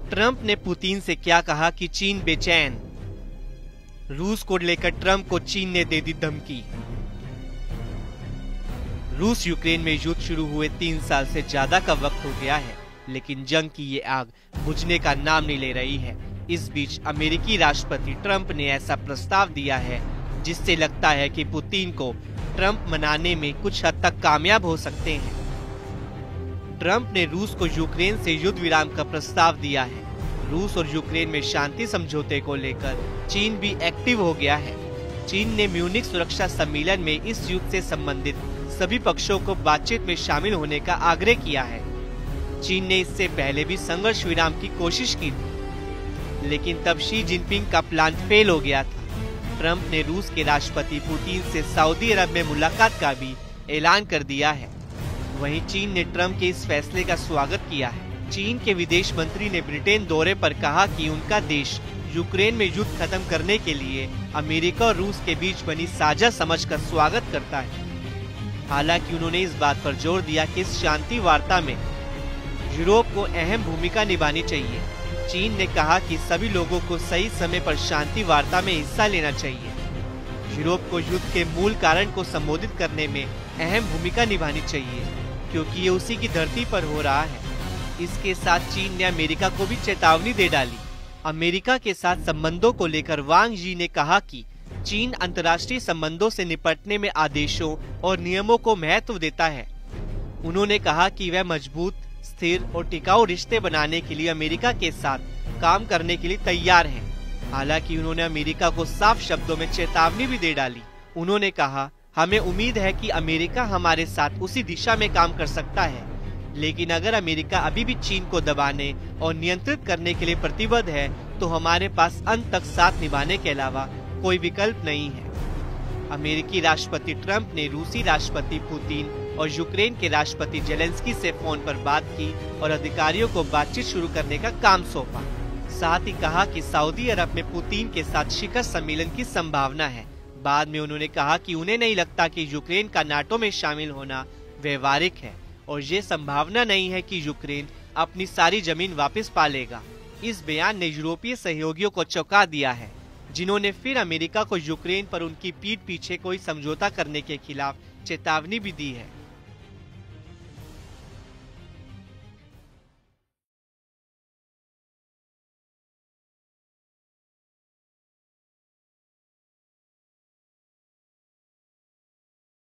Trump ने Putin से क्या कहा कि चीन बेचैन। रूस को लेकर ट्रंप को चीन ने दे दी धमकी। रूस यूक्रेन में युद्ध शुरू हुए 3 साल से ज्यादा का वक्त हो गया है, लेकिन जंग की ये आग बुझने का नाम नहीं ले रही है। इस बीच अमेरिकी राष्ट्रपति ट्रंप ने ऐसा प्रस्ताव दिया है जिससे लगता है कि पुतिन को ट्रंप मनाने में कुछ हद तक कामयाब हो सकते हैं। ट्रंप ने रूस को यूक्रेन से युद्ध विराम का प्रस्ताव दिया है। रूस और यूक्रेन में शांति समझौते को लेकर चीन भी एक्टिव हो गया है। चीन ने म्यूनिख सुरक्षा सम्मेलन में इस युद्ध से संबंधित सभी पक्षों को बातचीत में शामिल होने का आग्रह किया है। चीन ने इससे पहले भी संघर्ष विराम की कोशिश की थी, लेकिन तब शी जिनपिंग का प्लान फेल हो गया था। ट्रंप ने रूस के राष्ट्रपति पुतिन से सऊदी अरब में मुलाकात का भी ऐलान कर दिया है। वहीं चीन ने ट्रंप के इस फैसले का स्वागत किया है। चीन के विदेश मंत्री ने ब्रिटेन दौरे पर कहा कि उनका देश यूक्रेन में युद्ध खत्म करने के लिए अमेरिका और रूस के बीच बनी साझा समझ का स्वागत करता है। हालांकि उन्होंने इस बात पर जोर दिया कि इस शांति वार्ता में यूरोप को अहम भूमिका निभानी चाहिए। चीन ने कहा कि सभी लोगों को सही समय पर शांति वार्ता में हिस्सा लेना चाहिए। यूरोप को युद्ध के मूल कारण को संबोधित करने में अहम भूमिका निभानी चाहिए, क्योंकि ये उसी की धरती पर हो रहा है। इसके साथ चीन ने अमेरिका को भी चेतावनी दे डाली। अमेरिका के साथ संबंधों को लेकर वांग यी ने कहा कि चीन अंतर्राष्ट्रीय संबंधों से निपटने में आदेशों और नियमों को महत्व देता है। उन्होंने कहा कि वह मजबूत, स्थिर और टिकाऊ रिश्ते बनाने के लिए अमेरिका के साथ काम करने के लिए तैयार हैं। हालांकि उन्होंने अमेरिका को साफ शब्दों में चेतावनी भी दे डाली। उन्होंने कहा, हमें उम्मीद है कि अमेरिका हमारे साथ उसी दिशा में काम कर सकता है, लेकिन अगर अमेरिका अभी भी चीन को दबाने और नियंत्रित करने के लिए प्रतिबद्ध है तो हमारे पास अंत तक साथ निभाने के अलावा कोई विकल्प नहीं है। अमेरिकी राष्ट्रपति ट्रंप ने रूसी राष्ट्रपति पुतिन और यूक्रेन के राष्ट्रपति जेलेंस्की से फोन पर बात की और अधिकारियों को बातचीत शुरू करने का काम सौंपा। साथ ही कहा कि सऊदी अरब में पुतिन के साथ शिखर सम्मेलन की संभावना है। बाद में उन्होंने कहा कि उन्हें नहीं लगता कि यूक्रेन का नाटो में शामिल होना व्यवहारिक है और ये संभावना नहीं है कि यूक्रेन अपनी सारी जमीन वापस पा लेगा। इस बयान ने यूरोपीय सहयोगियों को चौंका दिया है, जिन्होंने फिर अमेरिका को यूक्रेन पर उनकी पीठ पीछे कोई समझौता करने के खिलाफ चेतावनी भी दी है।